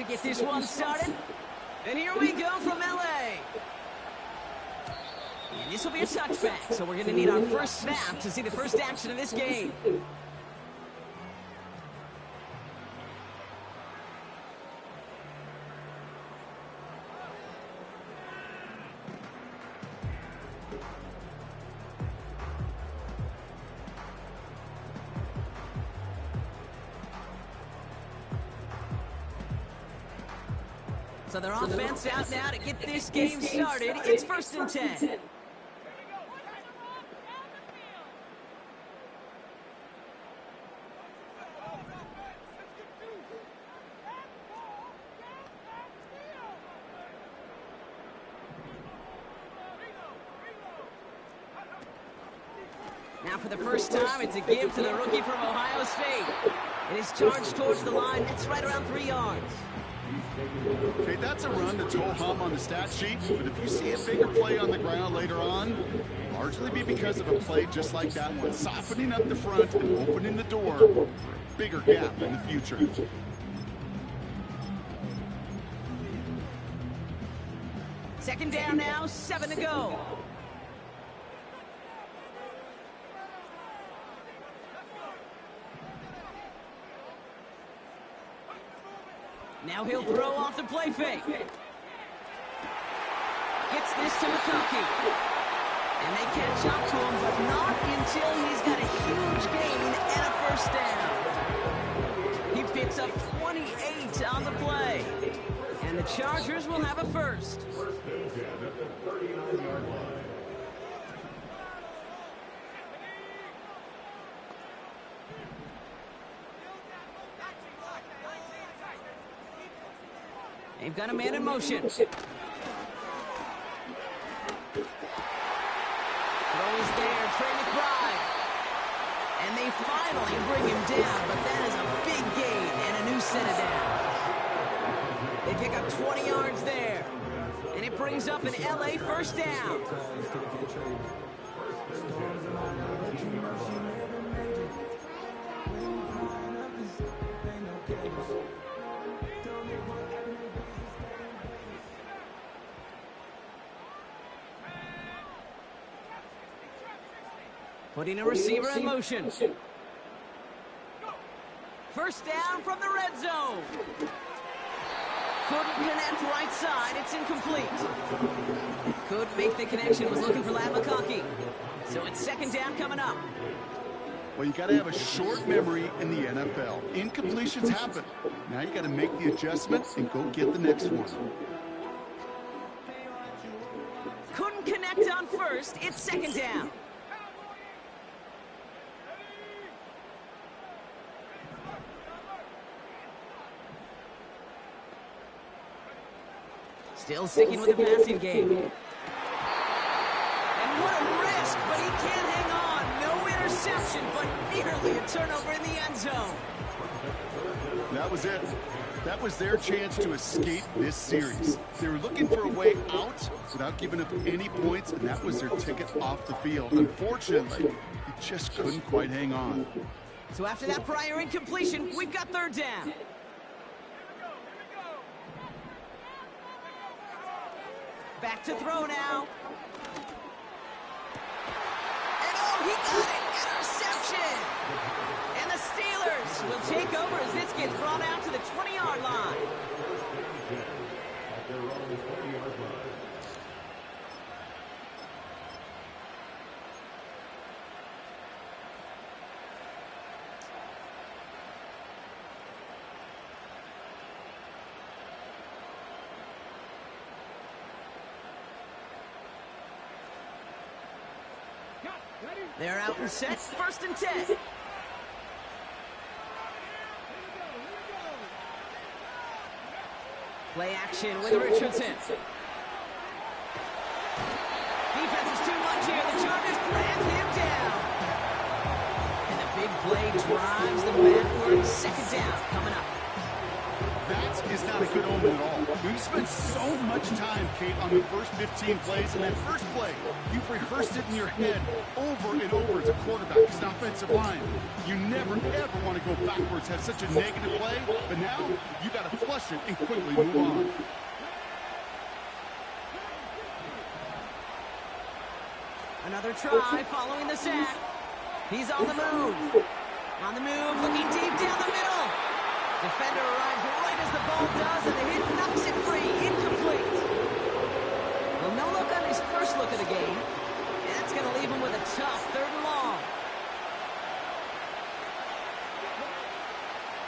to get this one started. And here we go from LA. And this will be a touchback, so we're going to need our first snap to see the first action of this game. So their offense out now to get this game started. It's 1st and 10. Now for the first time, it's a give to the rookie from Ohio State. It is charged towards the line. That's right around 3 yards. Okay, that's a run that's ho-hum on the stat sheet, but if you see a bigger play on the ground later on, largely be because of a play just like that one, softening up the front and opening the door for a bigger gap in the future. Second down now, 7 to go. Now he'll throw off the play fake. Gets this to McConkey. And they catch up to him, but not until he's got a huge gain and a first down. He picks up 28 on the play. And the Chargers will have a first. They've got a man in motion. Throw is there, Trey McBride. And they finally bring him down, but that is a big gain and a new set of downs. They pick up 20 yards there. And it brings up an LA first down. Putting a receiver in motion. First down from the red zone. Couldn't connect right side. It's incomplete. Couldn't make the connection. Was looking for Lad McConkey. So it's second down coming up. Well, you got to have a short memory in the NFL. Incompletions happen. Now you got to make the adjustment and go get the next one. Couldn't connect on first. It's second down. Still sticking with the passing game. And what a risk, but he can't hang on. No interception, but nearly a turnover in the end zone. That was it. That was their chance to escape this series. They were looking for a way out without giving up any points, and that was their ticket off the field. Unfortunately, he just couldn't quite hang on. So after that prior incompletion, we've got third down. Back to throw now. And oh, he got it! Interception! And the Steelers will take over as this gets brought out to the 20-yard line. They're out and set, 1st and 10. Play action with Richardson. Defense is too much here. The Chargers drag him down. And the big play drives them backward. Second down coming up. That is not a good omen at all. We've spent so much time, Kate, on the first 15 plays, and that first play, you've rehearsed it in your head over and over as a quarterback, as an offensive line. You never, ever want to go backwards, have such a negative play, but now you got to flush it and quickly move on. Another try following the sack. He's on the move. On the move, looking deep down the middle. Defender arrives right as the ball does, and the hit knocks it free. Incomplete. Well, no look on his first look of the game. And that's going to leave him with a tough 3rd and long.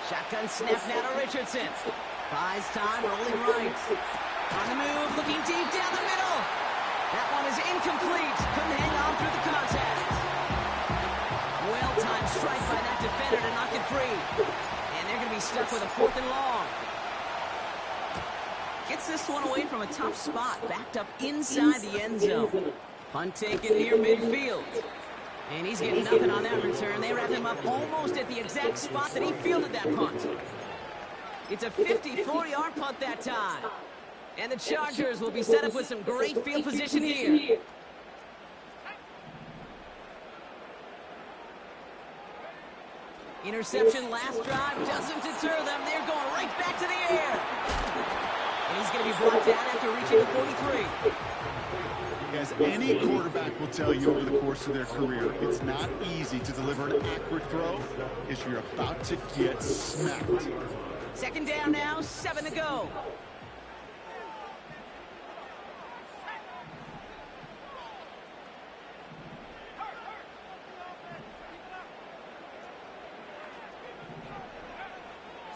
Shotgun snap now to Richardson. Buys time, rolling right. On the move, looking deep down the middle. That one is incomplete. Couldn't hang on through the contact. Well-timed strike by that defender to knock it free. And they're going to be stuck with a 4th and long. Gets this one away from a tough spot, backed up inside the end zone. Punt taken near midfield. And he's getting nothing on that return. They wrap him up almost at the exact spot that he fielded that punt. It's a 54-yard punt that time. And the Chargers will be set up with some great field position here. Interception last drive doesn't deter them. They're going right back to the air. And he's going to be brought down after reaching the 43. As any quarterback will tell you over the course of their career, it's not easy to deliver an accurate throw if you're about to get smacked. 2nd down now, 7 to go.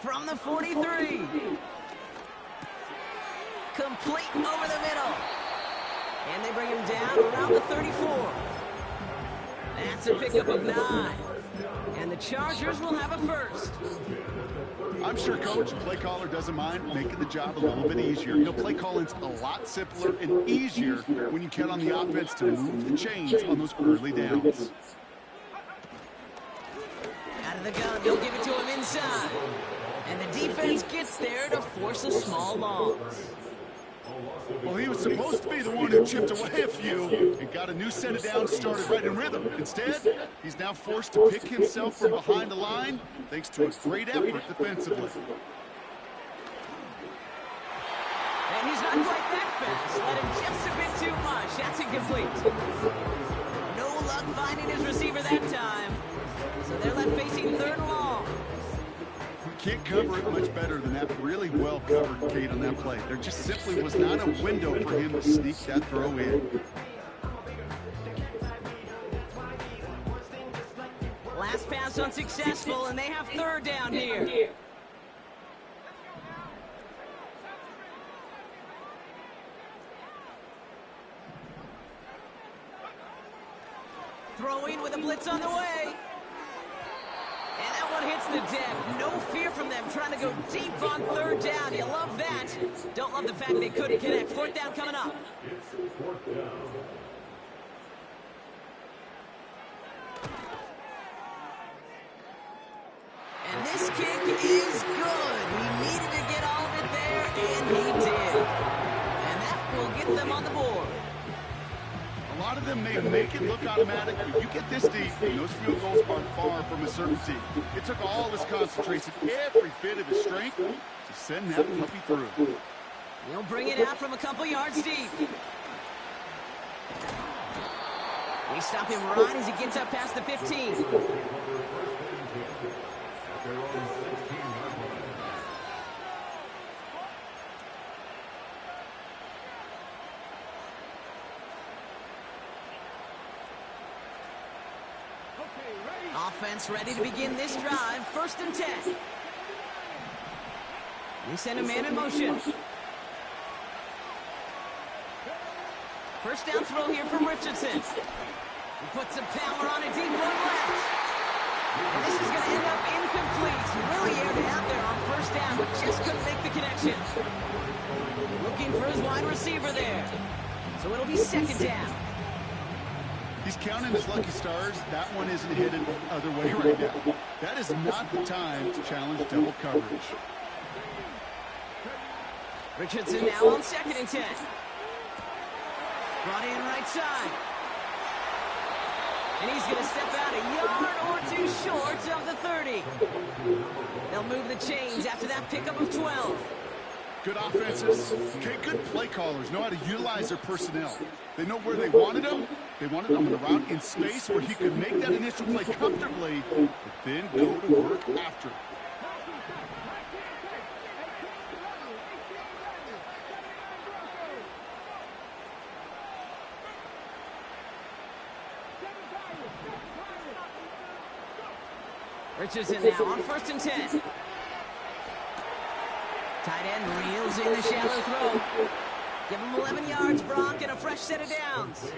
From the 43. Complete over the middle. And they bring him down around the 34. That's a pickup of 9. And the Chargers will have a first. I'm sure Coach, play caller doesn't mind making the job a little bit easier. You know, play calling's a lot simpler and easier when you count on the offense to move the chains on those early downs. Out of the gun, they'll give it to him inside. And the defense gets there to force a small loss. Well, he was supposed to be the one who chipped away a few and got a new set of downs started right in rhythm. Instead, he's now forced to pick himself from behind the line thanks to a great effort defensively. And he's not quite that fast. Let him just a bit too much. That's incomplete. No luck finding his receiver that time. So they're left facing 3rd and long. Can't cover it much better than that. Really well covered, Kate, on that play. There just simply was not a window for him to sneak that throw in. Last pass unsuccessful, and they have 3rd down here. Throwing with a blitz on the way. And that one hits the deck. No fear from them trying to go deep on 3rd down. You love that. Don't love the fact they couldn't connect. 4th down coming up. And this kick is good. He needed to get all of it there, and he did. And that will get them on the board. A lot of them may make it look automatic, but you get this deep, and those field goals are far from a certainty. It took all his concentration, every bit of his strength, to send that puppy through. He'll bring it out from a couple yards deep. We stop him right as he gets up past the 15. Offense ready to begin this drive. 1st and 10. We send a man in motion. First down throw here from Richardson. He puts some power on a deep one left. And this is going to end up incomplete. Really aired it out there on 1st down, but just couldn't make the connection. Looking for his wide receiver there. So it'll be 2nd down. He's counting his lucky stars. That one isn't headed the other way right now. That is not the time to challenge double coverage. Richardson now on 2nd and 10. Brought in right side. And he's going to step out a yard or two short of the 30. They'll move the chains after that pickup of 12. Good offenses. Okay, good play callers know how to utilize their personnel. They know where they wanted them. They wanted them on the route in space where he could make that initial play comfortably, but then go to work after. Richardson now on 1st and 10. Tight end reels in the shallow throw. Give him 11 yards, Brock, and a fresh set of downs.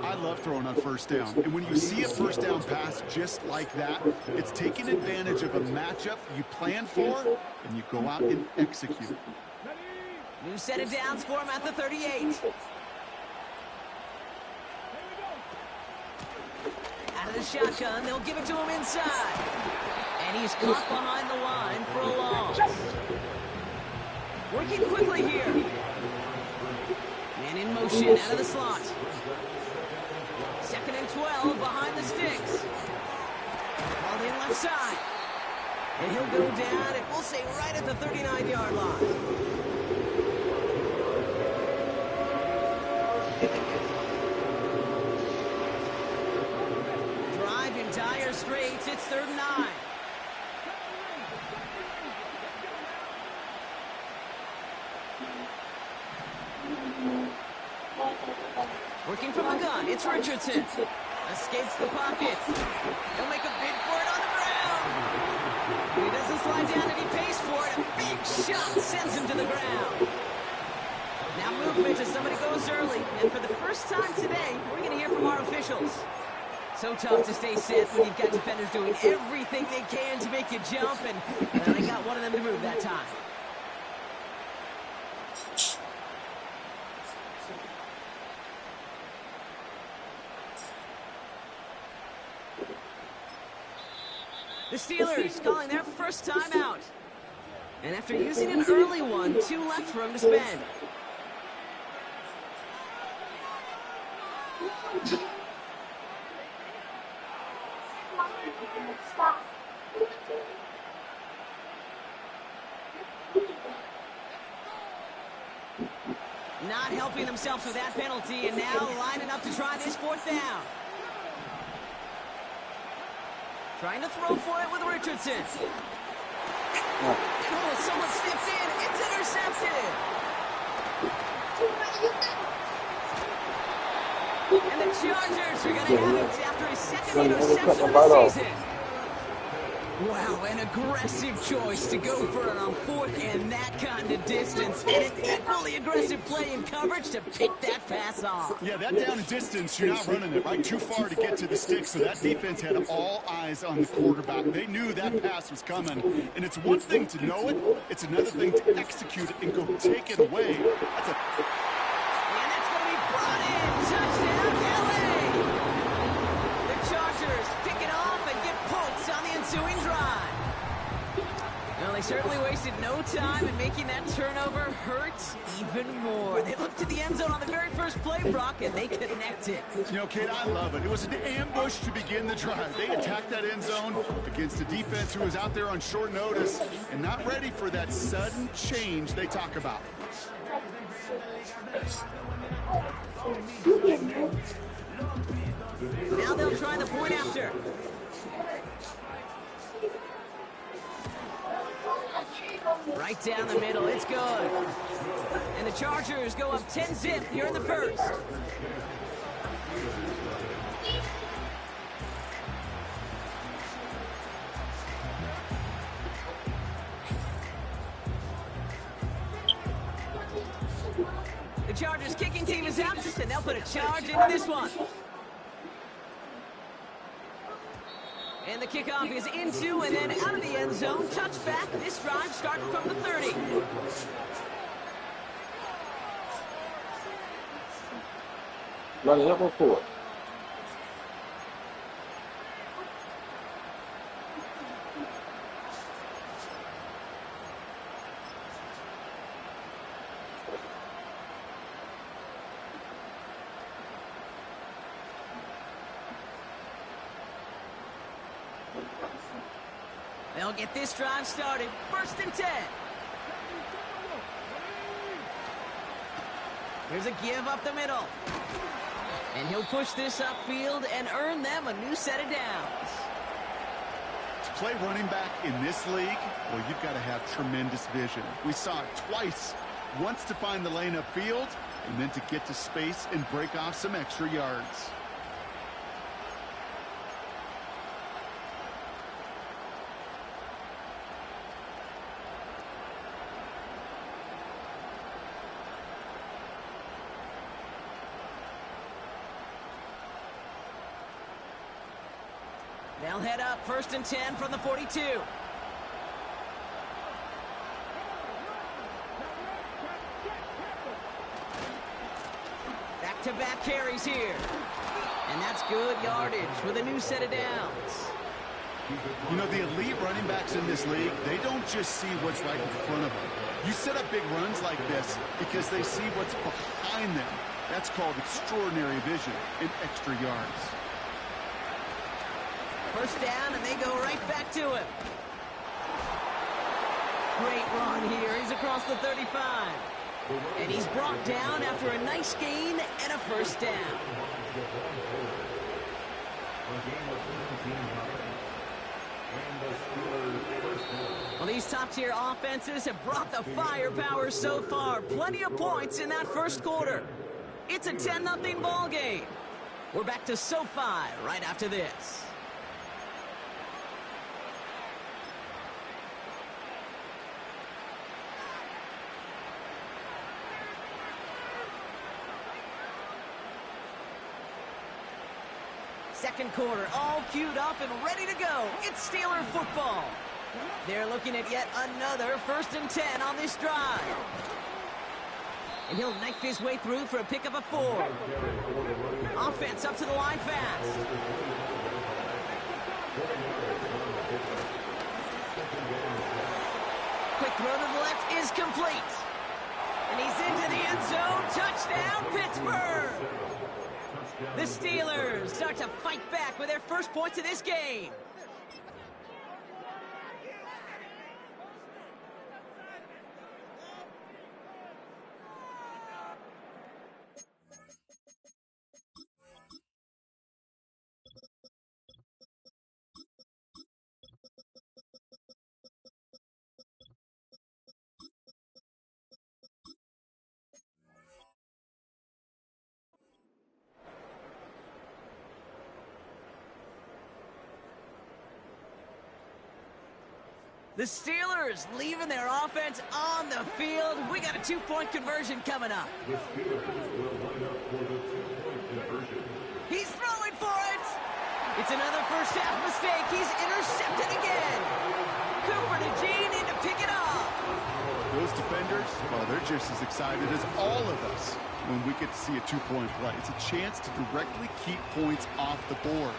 I love throwing on 1st down. And when you see a 1st down pass just like that, it's taking advantage of a matchup you plan for, and you go out and execute. New set of downs for him at the 38. Out of the shotgun, they'll give it to him inside. And he's caught behind the line for a loss. Working quickly here. Man in motion out of the slot. 2nd and 12 behind the sticks. Called in left side. And he'll go down, and we'll say right at the 39-yard line. Drive in dire straits. It's 3rd and 9. Working from the gun, it's Richardson. Escapes the pocket. He'll make a bid for it on the ground. He doesn't slide down and he pays for it. A big shot sends him to the ground. Now movement as somebody goes early. And for the first time today, we're going to hear from our officials. So tough to stay set when you've got defenders doing everything they can to make you jump. And well, they got one of them to move that time. The Steelers calling their first timeout. And after using an early one, 2 left for him to spend. Not helping themselves with that penalty, and now lining up to try this 4th down. Trying to throw for it with Richardson. Oh, someone steps in. It's intercepted. And the Chargers are going to have it after his 2nd interception of the season. Wow, an aggressive choice to go for it on 4th and that kind of distance. And an equally aggressive play in coverage to pick that pass off. Yeah, that down and distance, you're not running it, right? Too far to get to the stick, so that defense had all eyes on the quarterback. They knew that pass was coming. And it's one thing to know it, it's another thing to execute it and go take it away. That's a... And that's going to be brought in. Touchdown, LA! The Chargers pick it off and get points on the ensuing drive. Well, they certainly wasted no time in making that turnover hurt even more. They looked to the end zone on the very first play, Brock, and they connected. You know, kid, I love it. It was an ambush to begin the drive. They attacked that end zone against a defense who was out there on short notice and not ready for that sudden change they talk about. Now they'll try the point after. Right down the middle, it's good. And the Chargers go up 10-zip here in the first. The Chargers kicking team is out, and they'll put a charge into this one. And the kickoff is into and then out of the end zone. Touchback. This drive starting from the 30. Running up on 4. They'll get this drive started. 1st and 10. Here's a give up the middle. And he'll push this upfield and earn them a new set of downs. To play running back in this league, well, you've got to have tremendous vision. We saw it twice. Once to find the lane upfield, and then to get to space and break off some extra yards. They'll head up 1st and 10 from the 42. Back-to-back carries here. And that's good yardage with a new set of downs. You know, the elite running backs in this league, they don't just see what's right in front of them. You set up big runs like this because they see what's behind them. That's called extraordinary vision and extra yards. 1st down, and they go right back to him. Great run here. He's across the 35. And he's brought down after a nice gain and a 1st down. Well, these top-tier offenses have brought the firepower so far. Plenty of points in that 1st quarter. It's a 10-0 ball game. We're back to SoFi right after this. Second quarter, all queued up and ready to go. It's Steeler football. They're looking at yet another 1st and 10 on this drive. And he'll knife his way through for a pickup of 4. Offense up to the line fast. Quick throw to the left is complete. And he's into the end zone. Touchdown, Pittsburgh! The Steelers start to fight back with their 1st points of this game. The Steelers leaving their offense on the field. We got a 2-point conversion coming up. The Steelers will line up for the 2-point conversion. He's throwing for it. It's another 1st half mistake. He's intercepted again. Cooper to Jean in to pick it off. Those defenders, well, they're just as excited as all of us when we get to see a 2-point play. It's a chance to directly keep points off the board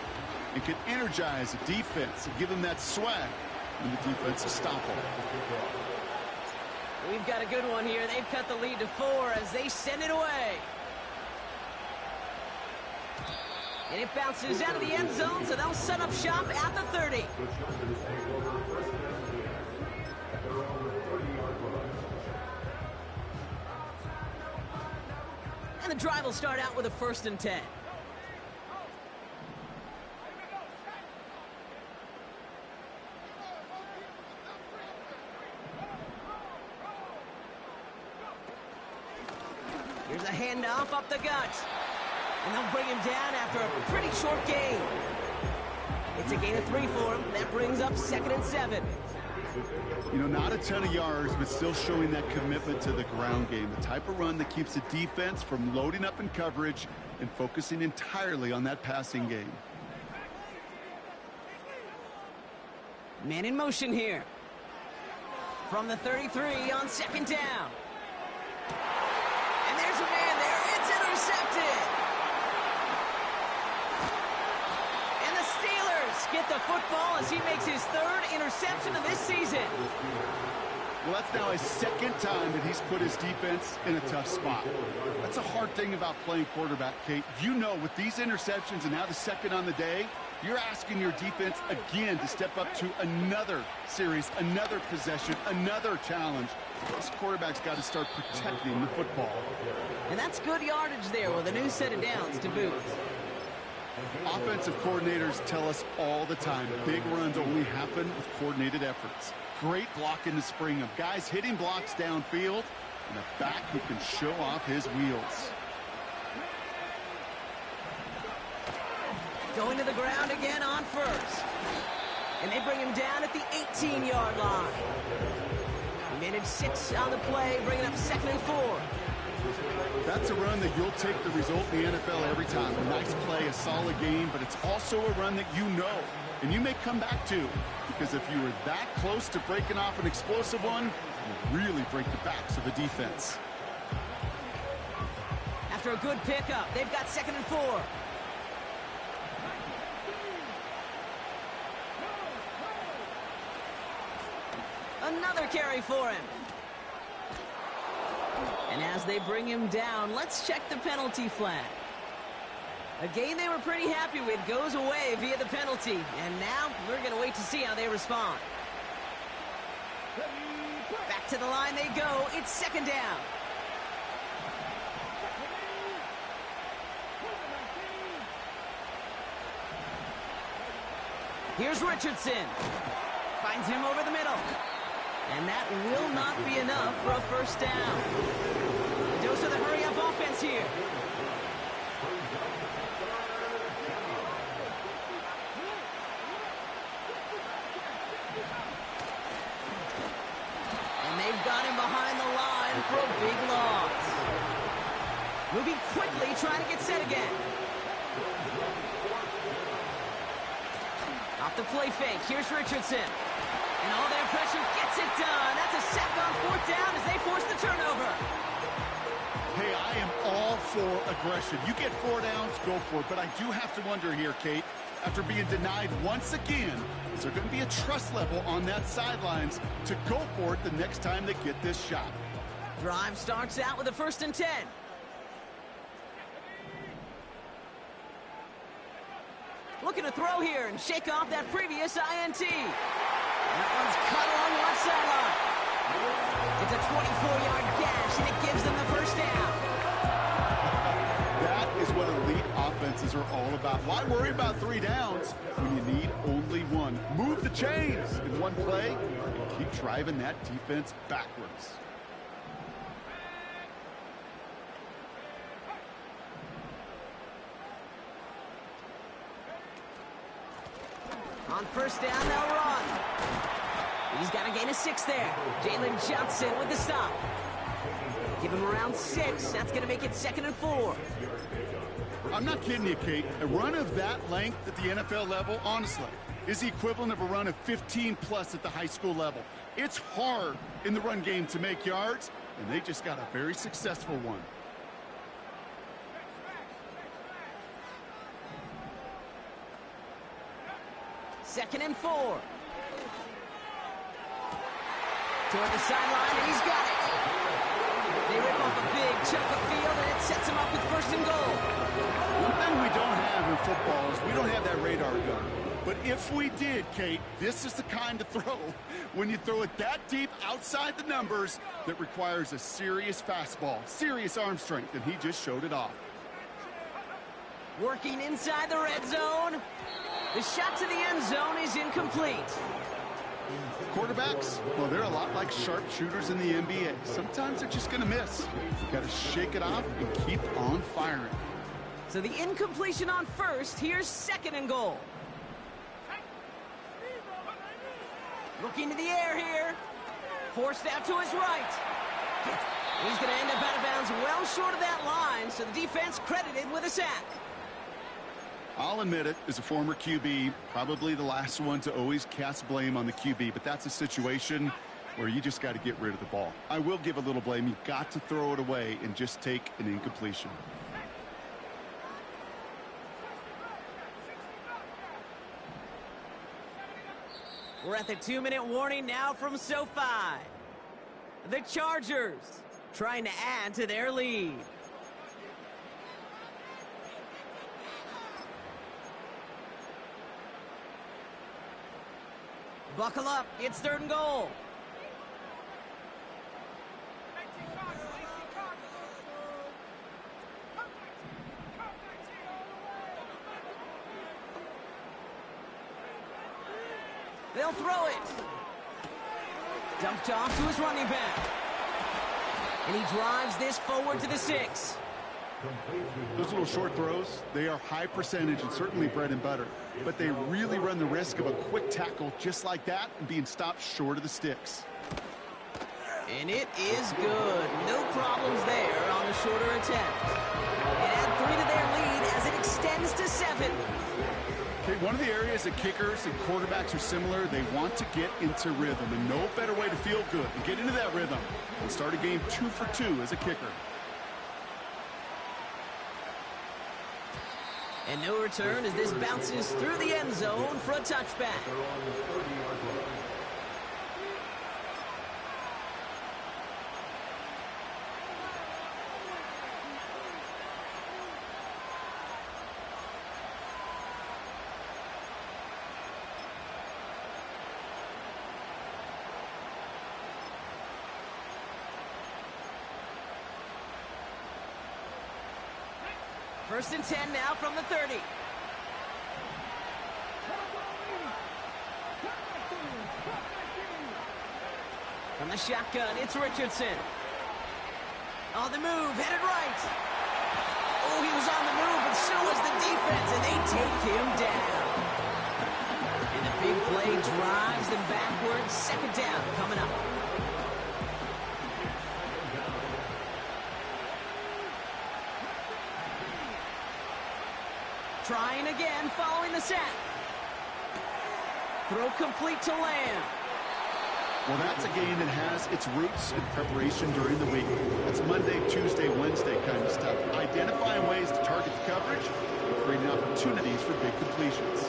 and can energize a defense and give them that swag. And the defense is stoppable. We've got a good one here. They've cut the lead to 4 as they send it away. And it bounces out of the end zone, so they'll set up shop at the 30. And the drive will start out with a 1st and 10. Here's a handoff up the gut. And they'll bring him down after a pretty short gain. It's a gain of 3 for him. That brings up 2nd and 7. You know, not a ton of yards, but still showing that commitment to the ground game. The type of run that keeps the defense from loading up in coverage and focusing entirely on that passing game. Man in motion here. From the 33 on 2nd down. And there's a man there. It's intercepted. And the Steelers get the football as he makes his 3rd interception of this season. Well, that's now his 2nd time that he's put his defense in a tough spot. That's a hard thing about playing quarterback, Kate. You know, with these interceptions and now the 2nd on the day, You're asking your defense again to step up to another series, another possession, another challenge. This quarterback's got to start protecting the football. And that's good yardage there with a new set of downs to boot. Offensive coordinators tell us all the time, big runs only happen with coordinated efforts. Great block in the spring of guys hitting blocks downfield, and a back who can show off his wheels. Going to the ground again on first. And they bring him down at the 18-yard line. He managed 6 on the play, bringing up 2nd and 4. That's a run that you'll take the result in the NFL every time. A nice play, a solid game, but it's also a run that you know, and you may come back to, because if you were that close to breaking off an explosive one, you really break the backs of the defense. After a good pickup, they've got 2nd and 4. Another carry for him. And as they bring him down, let's check the penalty flag. A game they were pretty happy with goes away via the penalty. And now we're going to wait to see how they respond. Back to the line they go. It's 2nd down. Here's Richardson. Finds him over the middle. And that will not be enough for a 1st down. A dose of the hurry-up offense here. And they've got him behind the line for a big loss. Moving quickly, trying to get set again. Off the play fake, here's Richardson. And all their pressure gets it done. That's a sack on 4th down as they force the turnover. Hey, I am all for aggression. You get 4 downs, go for it. But I do have to wonder here, Kate, after being denied once again, is there going to be a trust level on that sidelines to go for it the next time they get this shot? Drive starts out with a 1st and 10. Looking to throw here and shake off that previous INT. That one's cut along one sideline. It's a 24-yard gash, and it gives them the 1st down. That is what elite offenses are all about. Why worry about 3 downs when you need only 1? Move the chains in one play and keep driving that defense backwards. On 1st down, they'll run. He's got a gain of 6 there. Jalen Johnson with the stop. Give him around 6. That's going to make it 2nd and 4. I'm not kidding you, Kate. A run of that length at the NFL level, honestly, is the equivalent of a run of 15-plus at the high school level. It's hard in the run game to make yards, and they just got a very successful one. Second and 4. Toward the sideline, and he's got it. They rip off a big chunk of field, and it sets him up with 1st and goal. One thing we don't have in football is we don't have that radar gun. But if we did, Kate, this is the kind of throw, when you throw it that deep outside the numbers, that requires a serious fastball, serious arm strength, and he just showed it off. Working inside the red zone. The shot to the end zone is incomplete. Quarterbacks, well, they're a lot like sharpshooters in the NBA. Sometimes they're just going to miss. You got to shake it off and keep on firing. So the incompletion on 1st. Here's 2nd and goal. Looking to the air here. Forced out to his right. He's going to end up out of bounds well short of that line, so the defense credited with a sack. I'll admit it, as a former QB, probably the last one to always cast blame on the QB, but that's a situation where you just got to get rid of the ball. I will give a little blame. You've got to throw it away and just take an incompletion. We're at the 2-minute warning now from SoFi. The Chargers trying to add to their lead. Buckle up. It's 3rd and goal. They'll throw it. Dumped off to his running back. And he drives this forward to the 6. Those little short throws, they are high percentage and certainly bread and butter. But they really run the risk of a quick tackle just like that and being stopped short of the sticks. And it is good. No problems there on the shorter attempt. And add 3 to their lead as it extends to 7. Okay, one of the areas that kickers and quarterbacks are similar, they want to get into rhythm. And no better way to feel good and get into that rhythm and start a game 2 for 2 as a kicker. And no return as this bounces through the end zone for a touchback. First and 10 now from the 30. From the shotgun, it's Richardson. On the move, headed right. Oh, he was on the move, but so was the defense, and they take him down. And the big play drives them backwards. 2nd down coming up. Trying again, following the sack. Throw complete to Lamb. Well, that's a game that has its roots in preparation during the week. That's Monday, Tuesday, Wednesday kind of stuff. Identifying ways to target the coverage and creating opportunities for big completions.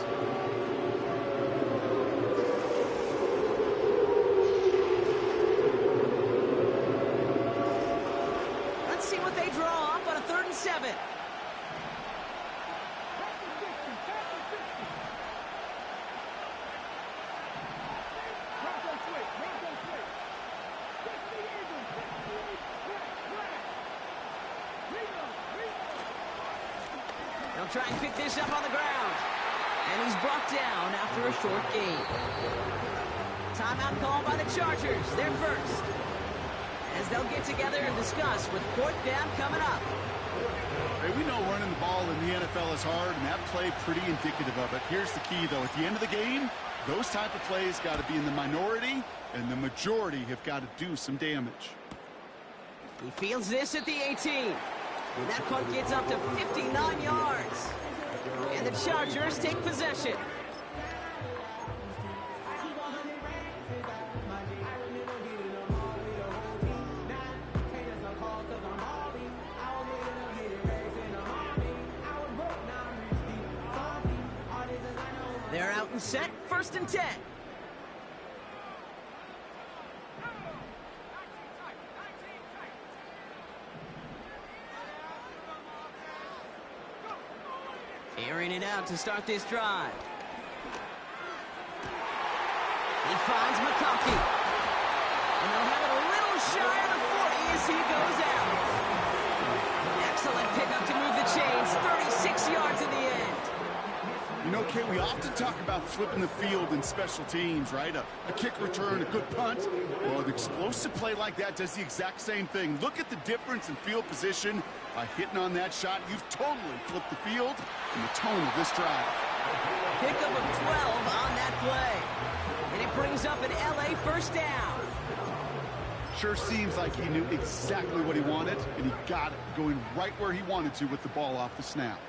Let's see what they draw up on a 3rd and 7. They'll try and pick this up on the ground. And he's brought down after a short gain. Timeout called by the Chargers. They're first. As they'll get together and discuss with 4th down coming up. Hey, we know running the ball in the NFL is hard, and that play pretty indicative of it. Here's the key, though. At the end of the game, those type of plays got to be in the minority, and the majority have got to do some damage. He fields this at the 18. And that punt gets up to 59 yards. And the Chargers take possession. They're out and set, 1st and 10. Airing it out to start this drive. He finds McConkey. And they'll have it a little shy of the 40 as he goes out. Excellent pickup to move the chains. 36 yards in the end. You know, Kate, we often talk about flipping the field in special teams, right? A kick return, a good punt. Well, an explosive play like that does the exact same thing. Look at the difference in field position. By hitting on that shot, you've totally flipped the field and the tone of this drive. Pickup of 12 on that play. And it brings up an LA 1st down. Sure seems like he knew exactly what he wanted, and he got it, going right where he wanted to with the ball off the snap.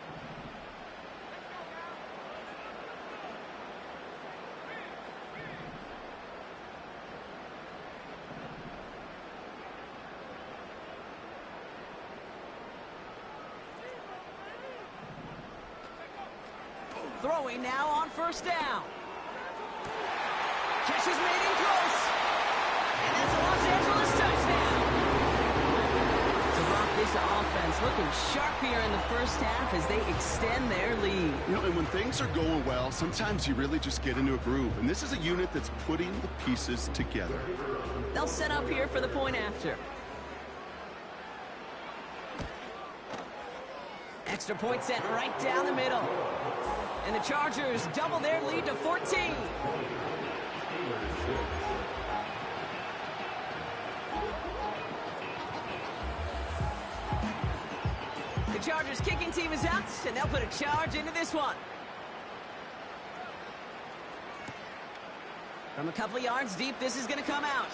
Throwing now on 1st down. Catch is made in close. And that's a Los Angeles touchdown. To rock this off offense looking sharp here in the first half as they extend their lead. You know, and when things are going well, sometimes you really just get into a groove. And this is a unit that's putting the pieces together. They'll set up here for the point after. Extra point set right down the middle. And the Chargers double their lead to 14. The Chargers kicking team is out, and they'll put a charge into this one. From a couple of yards deep, this is going to come out.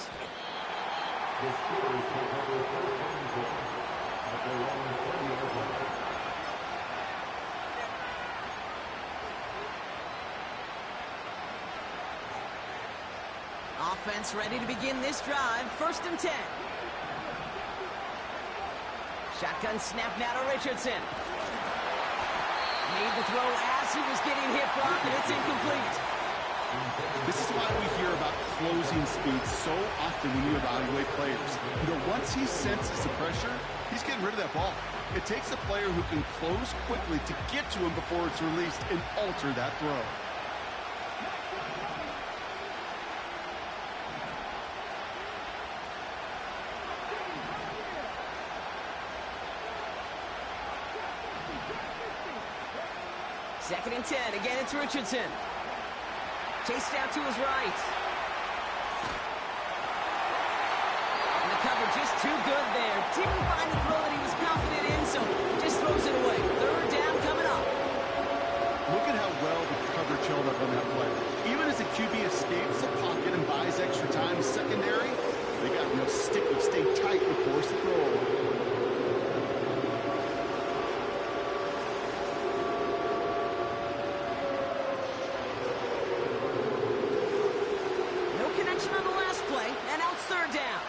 Offense ready to begin this drive. 1st and 10. Shotgun snap now to Richardson. Made the throw as he was getting hit, Brock, and it's incomplete. This is why we hear about closing speed so often when you evaluate players. You know, once he senses the pressure, he's getting rid of that ball. It takes a player who can close quickly to get to him before it's released and alter that throw. Second and 10. Again, it's Richardson. Chased out to his right. And the cover just too good there. Didn't find the throw that he was confident in, so just throws it away. 3rd down coming up. Look at how well the coverage held up on that play. Even as the QB escapes the pocket and buys extra time secondary, they got real sticky, stay tight and force the throw. On the last play, and now it's 3rd down.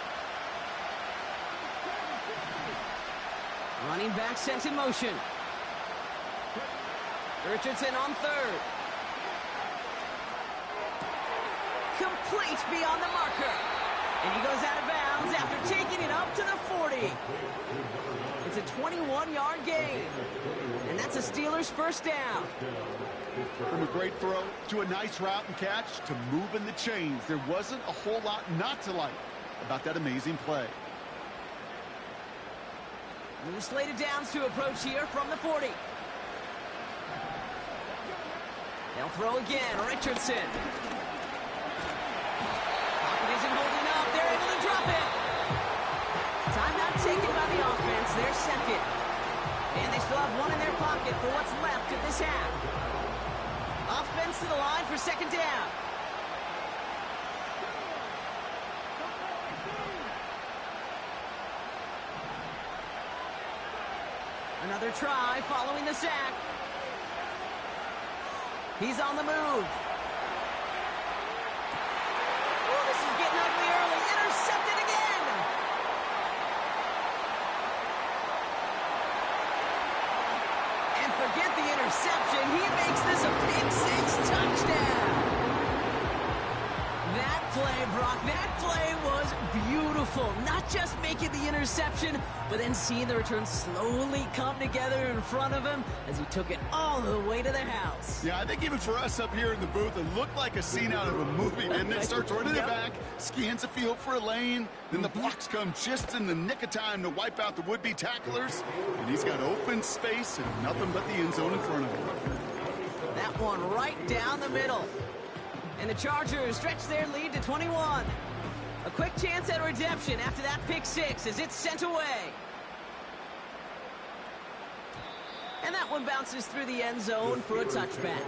Running back sent in motion. Richardson on 3rd. Complete beyond the marker. And he goes out of bounds after taking it up to the 40. It's a 21-yard gain. And that's a Steelers 1st down. From a great throw to a nice route and catch to moving the chains, there wasn't a whole lot not to like about that amazing play. New slated downs to approach here from the 40. They'll throw again. Richardson. Pocket isn't holding up. They're able to drop it. Timeout taken by the offense. Their 2nd. And they still have one in their pocket for what's left of this half. Offense to the line for 2nd down. Another try following the sack. He's on the move. Oh, this is getting ugly early. Intercepted again. And forget the interception. He makes this a pick 6 touchdown. That play, Brock, that play was beautiful. Not just making the interception, but then seeing the return slowly come together in front of him as he took it all the way to the house. Yeah, I think even for us up here in the booth, it looked like a scene out of a movie, didn't it? Starts running it back, scans the field for a lane, then the blocks come just in the nick of time to wipe out the would-be tacklers, and he's got open space and nothing but the end zone in front of him. That one right down the middle. And the Chargers stretch their lead to 21. A quick chance at redemption after that pick 6 as it's sent away. And that one bounces through the end zone for a touchback.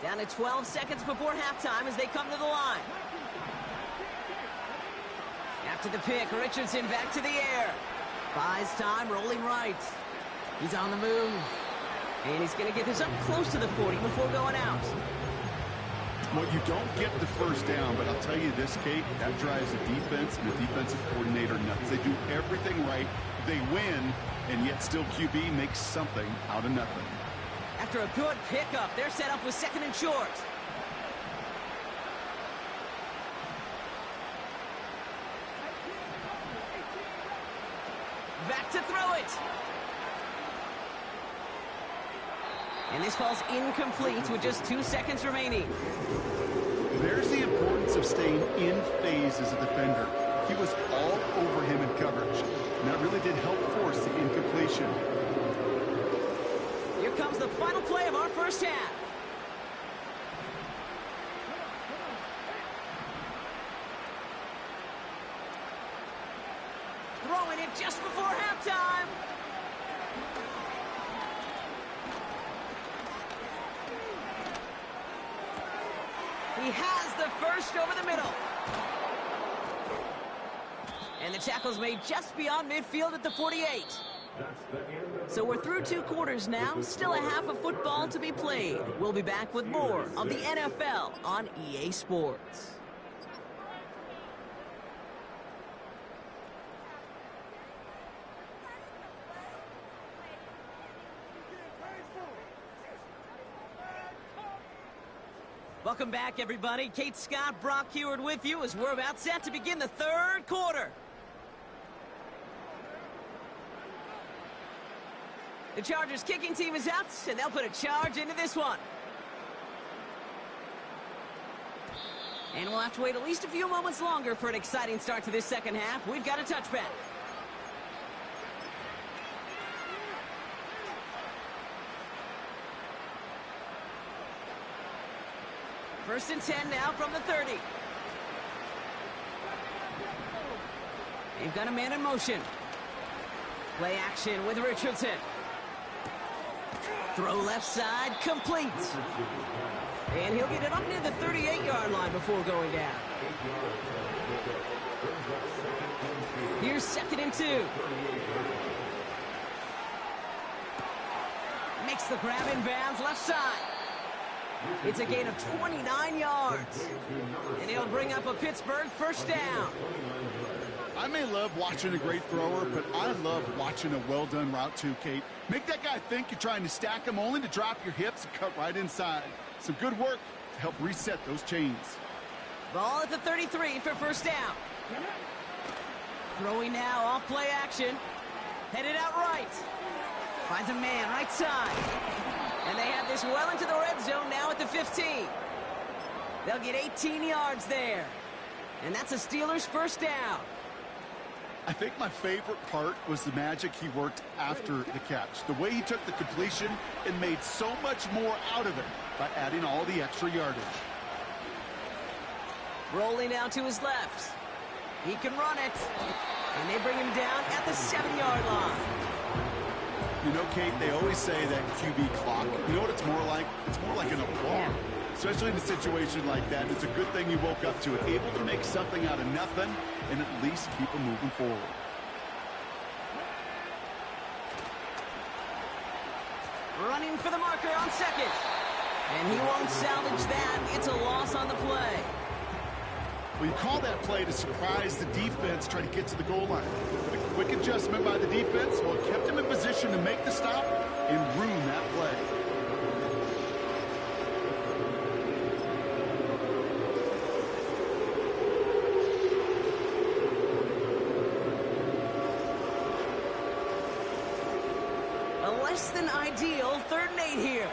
Down to 12 seconds before halftime as they come to the line. After the pick, Richardson back to the air. Buys time, rolling right. He's on the move. And he's going to get this up close to the 40 before going out. Well, you don't get the first down, but I'll tell you this, Kate, that drives the defense and the defensive coordinator nuts. They do everything right. They win, and yet still QB makes something out of nothing. After a good pickup, they're set up with 2nd and short. Back to throw it. And this falls incomplete with just 2 seconds remaining. There's the importance of staying in phase as a defender. He was all over him in coverage, and that really did help force the incompletion. Here comes the final play of our first half. Throwing it just before halftime. He has the first over the middle. And the tackle's made just beyond midfield at the 48. So we're through 2 quarters now. Still a half of football to be played. We'll be back with more of the NFL on EA Sports. Welcome back, everybody. Kate Scott, Brock Heward with you as we're about set to begin the 3rd quarter. The Chargers kicking team is out, and they'll put a charge into this one. And we'll have to wait at least a few moments longer for an exciting start to this second half. We've got a touchback. First and 10 now from the 30. They've got a man in motion. Play action with Richardson. Throw left side, complete. And he'll get it up near the 38-yard line before going down. Here's 2nd and 2. Makes the grab in bounds left side. It's a gain of 29 yards. And he'll bring up a Pittsburgh first down. I may love watching a great thrower, but I love watching a well-done route too, Kate. Make that guy think you're trying to stack him only to drop your hips and cut right inside. Some good work to help reset those chains. Ball at the 33 for first down. Throwing now off play action. Headed out right. Finds a man right side. And they have this well into the red zone now at the 15. They'll get 18 yards there. And that's a Steelers first down. I think my favorite part was the magic he worked after the catch. The way he took the completion and made so much more out of it by adding all the extra yardage. Rolling out to his left. He can run it. And they bring him down at the 7-yard line. You know, Kate, they always say that QB clock. You know what it's more like? It's more like an alarm. Especially in a situation like that. It's a good thing you woke up to it. Able to make something out of nothing and at least keep them moving forward. Running for the marker on 2nd. And he won't salvage that. It's a loss on the play. Well, you call that play to surprise the defense, try to get to the goal line. But a quick adjustment by the defense, well, it kept him in position to make the stop and ruin that play. A less than ideal 3rd and 8 here.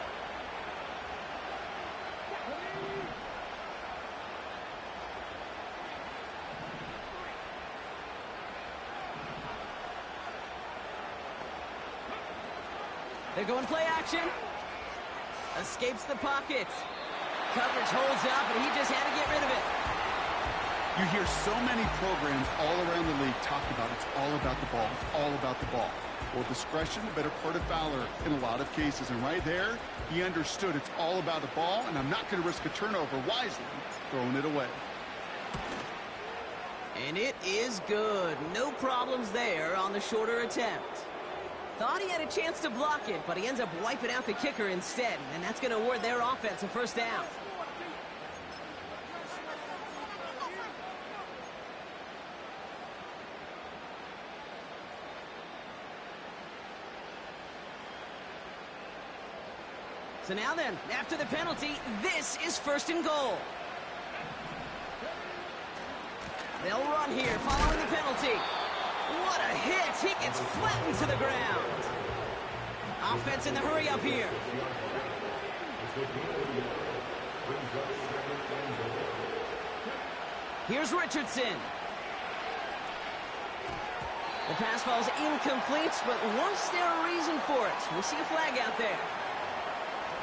They're going play action. Escapes the pocket. Coverage holds up, and he just had to get rid of it. You hear so many programs all around the league talk about it's all about the ball. It's all about the ball. Well, discretion, the better part of valor in a lot of cases. And right there, he understood it's all about the ball, and I'm not going to risk a turnover wisely, throwing it away. And it is good. No problems there on the shorter attempt. Thought he had a chance to block it, but he ends up wiping out the kicker instead. And that's going to award their offense a first down. So now then, after the penalty, this is 1st and goal. They'll run here following the penalty. What a hit! He gets flattened to the ground. Offense in the hurry up here. Here's Richardson. The pass falls incomplete, but was there a reason for it? We see a flag out there.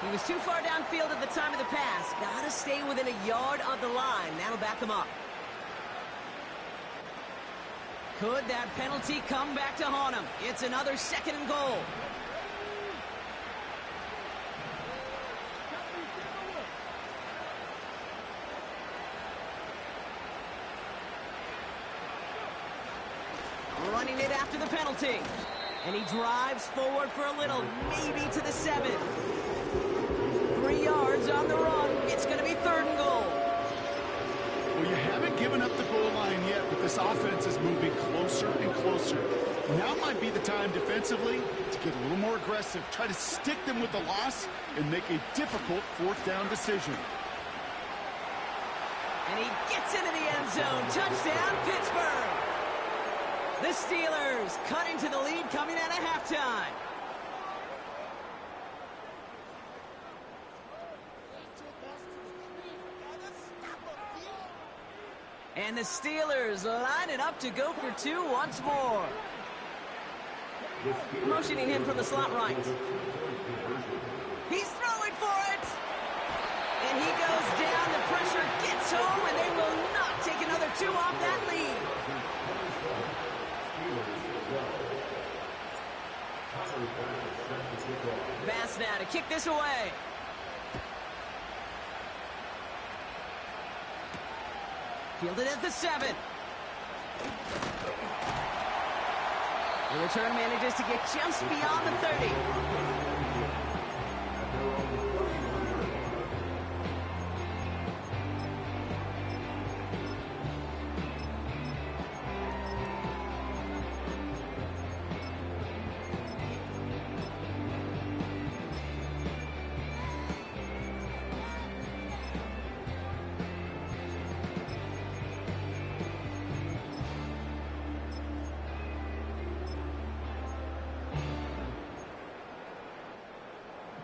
He was too far downfield at the time of the pass. Gotta stay within a yard of the line. That'll back him up. Could that penalty come back to haunt him? It's another 2nd and goal. Running it after the penalty. And he drives forward for a little, maybe to the 7. 3 yards on the run. It's going to be 3rd and goal. Well, you haven't given up the goal line yet, but this offense is moving closer and closer. Now might be the time defensively to get a little more aggressive, try to stick them with the loss, and make a difficult 4th down decision. And he gets into the end zone. Touchdown, Pittsburgh. The Steelers cut into the lead coming out of halftime. And the Steelers line it up to go for 2 once more. Motioning him from the slot right. He's throwing for it. And he goes down. The pressure gets home, and they will not take another 2 off that lead. Bass now to kick this away. Fielded at the 7. The return manages to get just beyond the 30.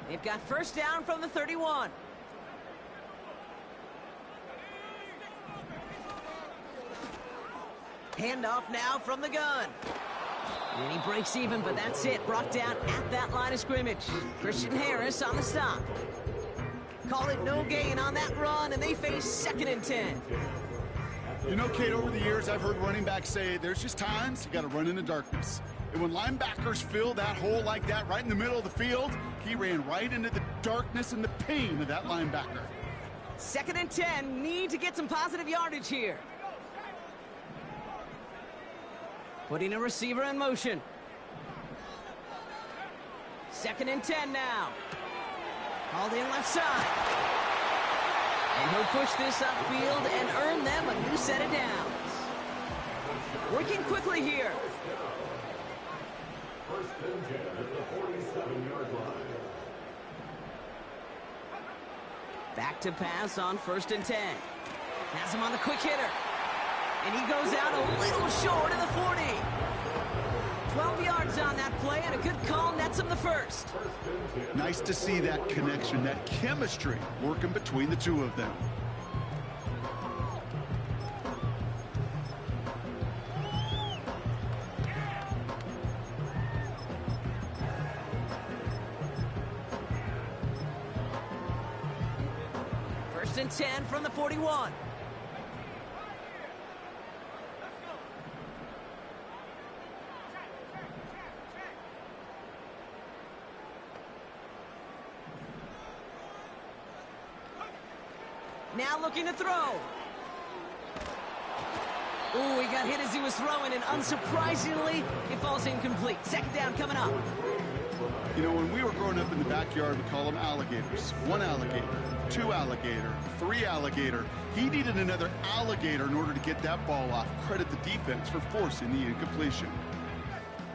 They've got 1st down from the 31. Handoff now from the gun. And he breaks even, but that's it. Brought down at that line of scrimmage. Christian Harris on the stop. Call it no gain on that run, and they face 2nd and 10. You know, Kate, over the years, I've heard running backs say there's just times you got to run in the darkness. And when linebackers fill that hole like that right in the middle of the field, he ran right into the darkness and the pain of that linebacker. 2nd and 10, need to get some positive yardage here. Putting a receiver in motion. 2nd and 10 now. Called in left side. And he'll push this upfield and earn them a new set of downs. Working quickly here. 1st and 10 at the 47-yard line. Back to pass on 1st and 10. Has him on the quick hitter. And he goes out a little short of the 40. 12 yards on that play, and a good call nets him the 1st. Nice to see that connection, that chemistry working between the two of them. First and 10 from the 41. Now looking to throw. Ooh, he got hit as he was throwing, and unsurprisingly, it falls incomplete. 2nd down coming up. You know, when we were growing up in the backyard, we call them alligators. 1 alligator, 2 alligator, 3 alligator. He needed another alligator in order to get that ball off. Credit the defense for forcing the incompletion.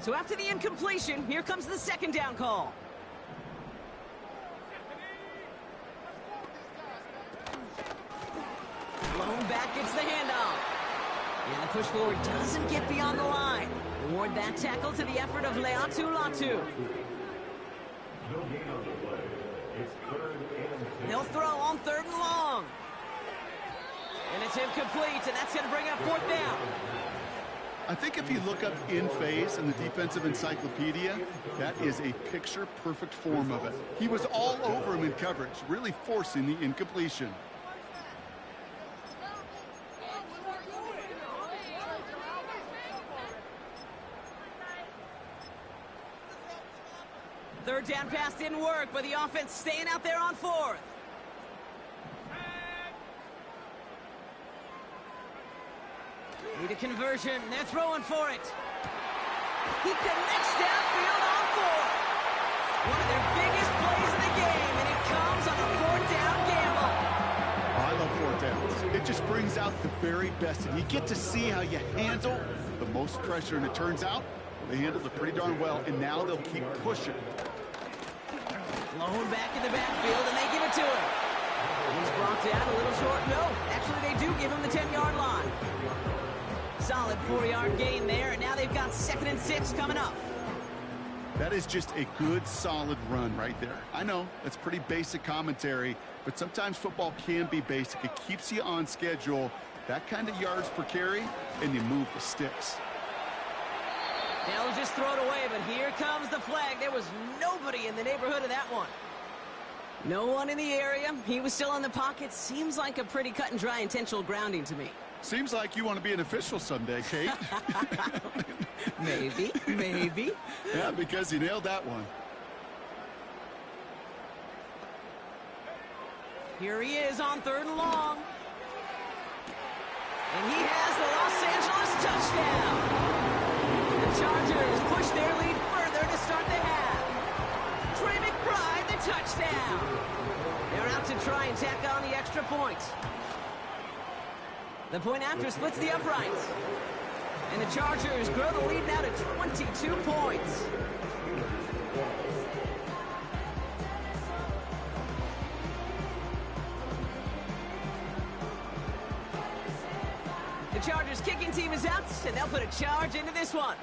So after the incompletion, here comes the 2nd down call. Blown back, gets the handoff. And the push forward doesn't get beyond the line. Award that tackle to the effort of Leatu Latu. They'll throw on 3rd and long. And it's incomplete, and that's going to bring up 4th down. I think if you look up in phase in the defensive encyclopedia, that is a picture-perfect form of it. He was all over him in coverage, really forcing the incompletion. Third down pass didn't work, but the offense staying out there on 4th. Need a conversion. They're throwing for it. He connects downfield on 4th. One of their biggest plays of the game, and it comes on a 4th down gamble. I love 4th downs. It just brings out the very best, and you get to see how you handle the most pressure, and it turns out they handled it pretty darn well, and now they'll keep pushing. Blown back in the backfield, and they give it to him. He's brought down a little short. No, actually they do give him the 10-yard line. Solid 4-yard gain there, and now they've got 2nd and 6 coming up. That is just a good, solid run right there. I know, that's pretty basic commentary, but sometimes football can be basic. It keeps you on schedule, that kind of yards per carry, and you move the sticks. They'll just throw it away, but here comes the flag. There was nobody in the neighborhood of that one. No one in the area. He was still in the pocket. Seems like a pretty cut and dry intentional grounding to me. Seems like you want to be an official someday, Kate. Maybe, maybe. Yeah, because you nailed that one. Here he is on 3rd and long. And he has the Los Angeles touchdown. The Chargers push their lead further to start the half. Trey McBride, the touchdown. They're out to try and tack on the extra point. The point after splits the uprights. And the Chargers grow the lead now to 22 points. The Chargers kicking team is out, and they'll put a charge into this one.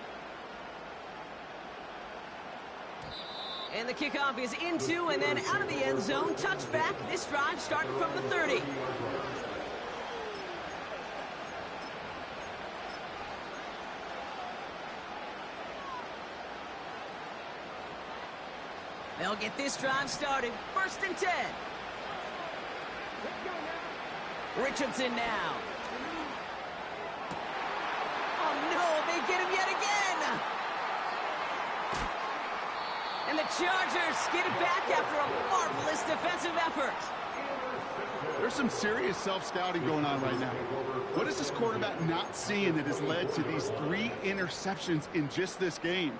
And the kickoff is into and then out of the end zone. Touchback. This drive starting from the 30. They'll get this drive started. 1st and 10. Richardson now. Oh, no, they get him yet again. And the Chargers get it back after a marvelous defensive effort. There's some serious self-scouting going on right now. What is this quarterback not seeing that has led to these 3 interceptions in just this game?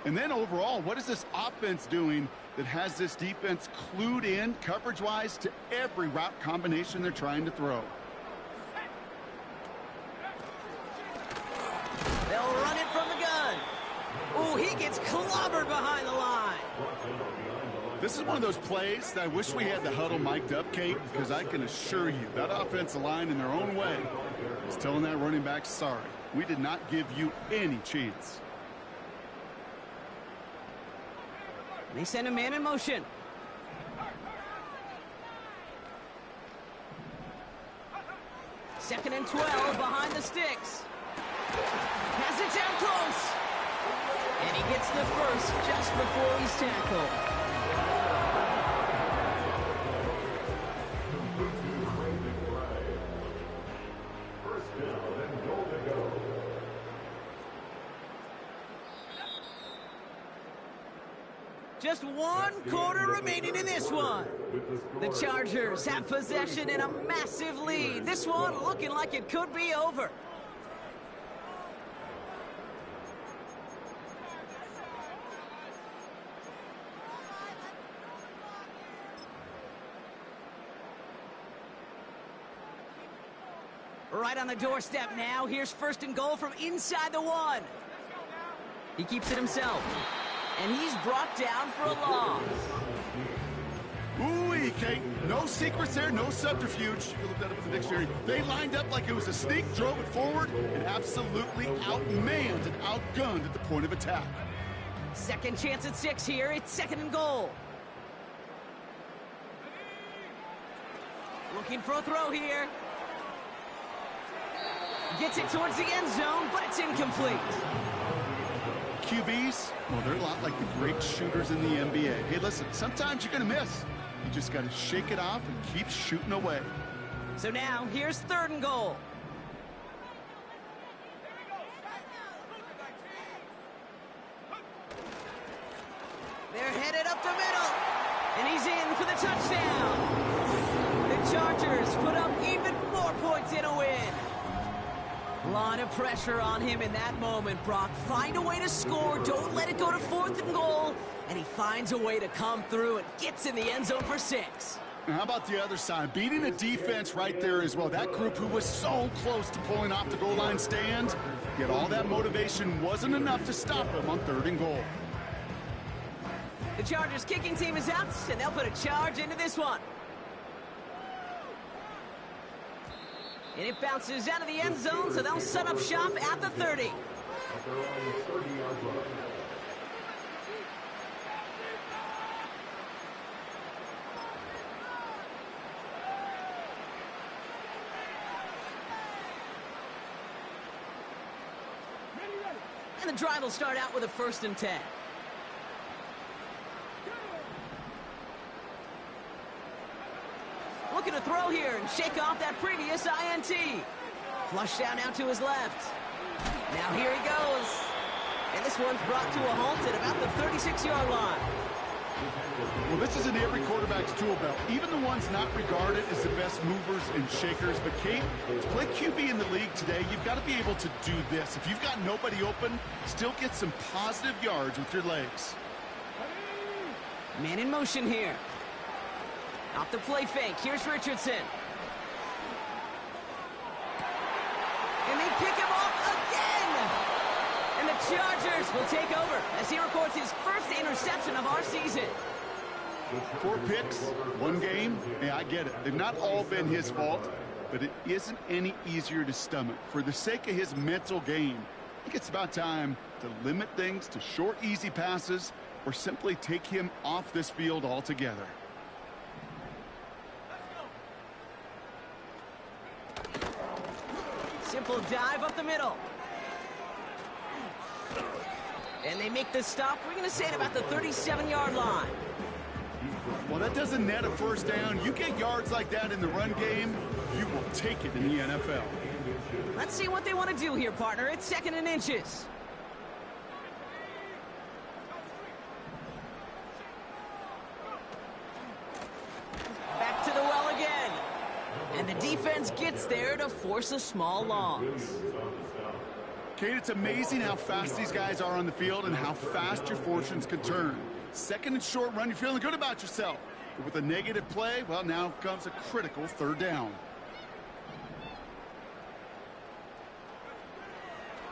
And then overall, what is this offense doing that has this defense clued in coverage-wise to every route combination they're trying to throw? They'll run it from the gun. Ooh, he gets clobbered behind the line. This is one of those plays that I wish we had the huddle mic'd up, Kate, because I can assure you that offensive line in their own way is telling that running back, sorry, we did not give you any chance. They send a man in motion. Second and 12 behind the sticks. Has it down close. And he gets the first just before he's tackled. Just 1 quarter remaining in this one. The Chargers have possession in a massive lead. This one looking like it could be over. Right on the doorstep now. Here's 1st and goal from inside the 1. He keeps it himself. And he's brought down for a loss. Ooh, Kate. No secrets there, no subterfuge. You can look that up in the dictionary. They lined up like it was a sneak, drove it forward, and absolutely outmanned and outgunned at the point of attack. Second chance at 6 here. It's 2nd and goal. Looking for a throw here. Gets it towards the end zone, but it's incomplete. QBs, well, they're a lot like the great shooters in the NBA. Hey, listen, sometimes you're going to miss. You just got to shake it off and keep shooting away. So now, here's 3rd and goal. They're headed up the middle, and he's in for the touchdown. The Chargers put up even more points in a win. A lot of pressure on him in that moment, Brock. Find a way to score. Don't let it go to 4th and goal. And he finds a way to come through and gets in the end zone for 6. And how about the other side? Beating the defense right there as well. That group who was so close to pulling off the goal line stand, yet all that motivation wasn't enough to stop him on 3rd and goal. The Chargers kicking team is out, and they'll put a charge into this one. And it bounces out of the end zone, so they'll set up shop at the 30. And the drive will start out with a 1st and 10. Looking to throw here and shake off that previous INT. Flush down now to his left. Now here he goes. And this one's brought to a halt at about the 36-yard line. Well, this is in every quarterback's tool belt, even the ones not regarded as the best movers and shakers. But, Kate, to play QB in the league today, you've got to be able to do this. If you've got nobody open, still get some positive yards with your legs. Man in motion here. Off the play fake. Here's Richardson. And they pick him off again. And the Chargers will take over as he records his first interception of our season. 4 picks, 1 game. Hey, I get it. They've not all been his fault, but it isn't any easier to stomach. For the sake of his mental game, I think it's about time to limit things to short, easy passes or simply take him off this field altogether. Simple dive up the middle. And they make the stop. We're going to say at about the 37-yard line. Well, that doesn't net a 1st down. You get yards like that in the run game, you will take it in the NFL. Let's see what they want to do here, partner. It's 2nd and inches. Back to the well again. And the defense gets there to force a small loss. Kate, it's amazing how fast these guys are on the field and how fast your fortunes can turn. 2nd and short run, you're feeling good about yourself. But with a negative play, well, now comes a critical 3rd down.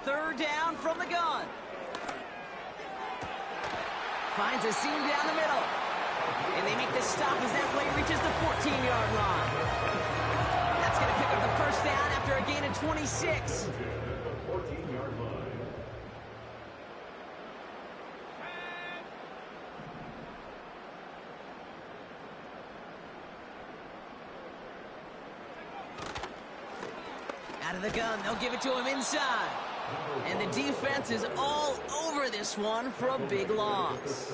3rd down from the gun. Finds a seam down the middle. And they make the stop as that play reaches the 14-yard line. That's going to pick up the 1st down after a gain of 26. Out of the gun, they'll give it to him inside. And the defense is all over this one for a big loss.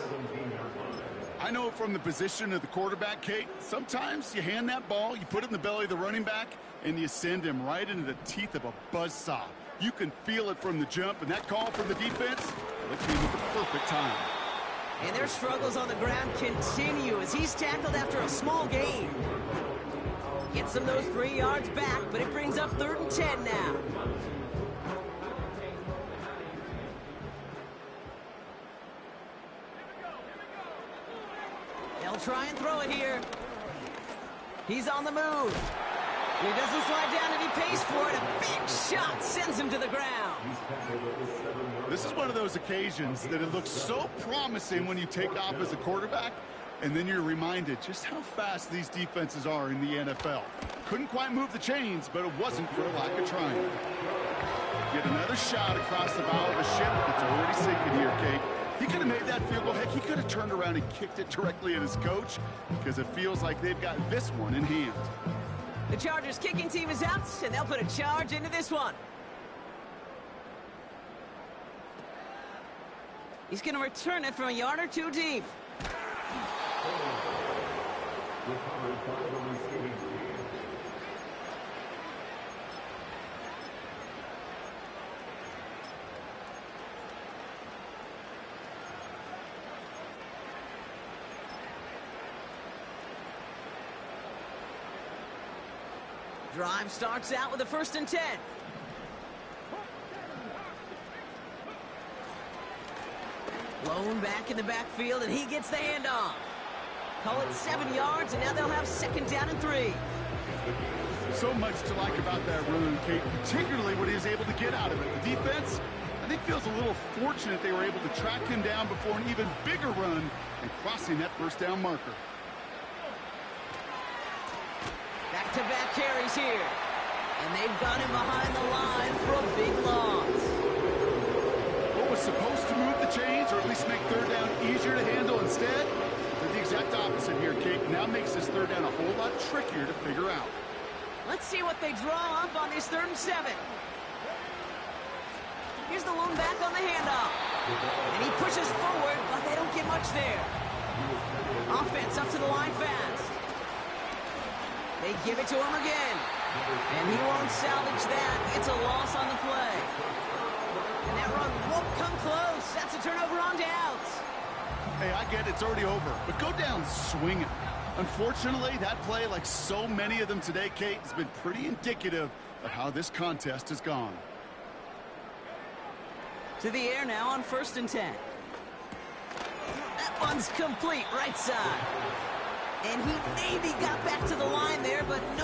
I know from the position of the quarterback, Kate, sometimes you hand that ball, you put it in the belly of the running back, and you send him right into the teeth of a buzzsaw. You can feel it from the jump, and that call from the defense, it came at the perfect time. And their struggles on the ground continue as he's tackled after a small gain. Gets him those 3 yards back, but it brings up 3rd and 10 now. They'll try and throw it here. He's on the move. He doesn't slide down and he pays for it. A big shot sends him to the ground. This is one of those occasions that it looks so promising when you take off as a quarterback, And then you're reminded just how fast these defenses are in the NFL. Couldn't quite move the chains, but it wasn't for a lack of trying. Get another shot across the bow of a ship that's already sinking here, Kate. He could have made that field goal. Heck, he could have turned around and kicked it directly at his coach because it feels like they've got this one in hand. The Chargers kicking team is out, and they'll put a charge into this one. He's going to return it from a yard or two deep. Drive starts out with a 1st and 10. Blown back in the backfield, and he gets the handoff. Call it 7 yards, and now they'll have 2nd down and 3. So much to like about that run, Kate, particularly what he was able to get out of it. The defense, I think, feels a little fortunate they were able to track him down before an even bigger run and crossing that 1st down marker. Back-to-back carries here. And they've got him behind the line for a big loss. What was supposed to move the chains, or at least make 3rd down easier to handle instead, did the exact opposite here, Kate. Now makes this 3rd down a whole lot trickier to figure out. Let's see what they draw up on this 3rd and 7. Here's the lone back on the handoff. And he pushes forward, but they don't get much there. Offense up to the line fast. They give it to him again. And he won't salvage that. It's a loss on the play. And that run won't come close. That's a turnover on downs. Hey, I get it's already over, but go down swinging. Unfortunately, that play, like so many of them today, Kate, has been pretty indicative of how this contest has gone. To the air now on 1st and 10. That one's complete right side. And he maybe got back to the line there, but no.